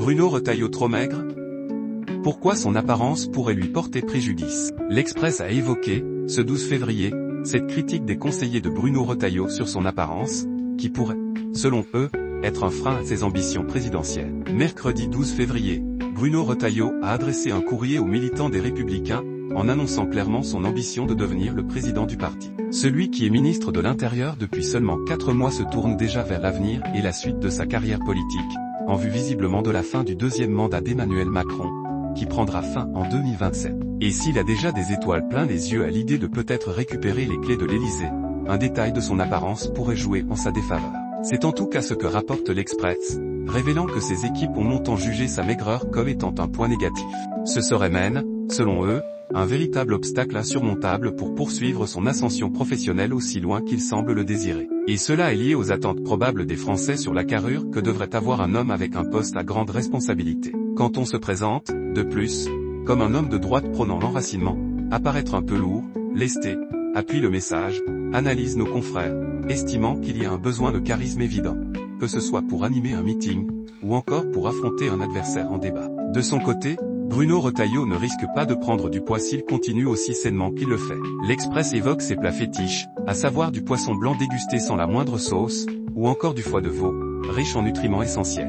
Bruno Retailleau trop maigre? Pourquoi son apparence pourrait lui porter préjudice? L'Express a évoqué, ce 12 février, cette critique des conseillers de Bruno Retailleau sur son apparence, qui pourrait, selon eux, être un frein à ses ambitions présidentielles. Mercredi 12 février, Bruno Retailleau a adressé un courrier aux militants des Républicains, en annonçant clairement son ambition de devenir le président du parti. Celui qui est ministre de l'Intérieur depuis seulement 4 mois se tourne déjà vers l'avenir et la suite de sa carrière politique, en vue visiblement de la fin du deuxième mandat d'Emmanuel Macron, qui prendra fin en 2027. Et s'il a déjà des étoiles plein les yeux à l'idée de peut-être récupérer les clés de l'Élysée, un détail de son apparence pourrait jouer en sa défaveur. C'est en tout cas ce que rapporte l'Express, révélant que ses équipes ont longtemps jugé sa maigreur comme étant un point négatif. Ce serait même, selon eux, un véritable obstacle insurmontable pour poursuivre son ascension professionnelle aussi loin qu'il semble le désirer. Et cela est lié aux attentes probables des Français sur la carrure que devrait avoir un homme avec un poste à grande responsabilité. Quand on se présente, de plus, comme un homme de droite prônant l'enracinement, apparaître un peu lourd, lesté, appuie le message, analyse nos confrères, estimant qu'il y a un besoin de charisme évident, que ce soit pour animer un meeting, ou encore pour affronter un adversaire en débat. De son côté, Bruno Retailleau ne risque pas de prendre du poids s'il continue aussi sainement qu'il le fait. L'Express évoque ses plats fétiches, à savoir du poisson blanc dégusté sans la moindre sauce, ou encore du foie de veau, riche en nutriments essentiels.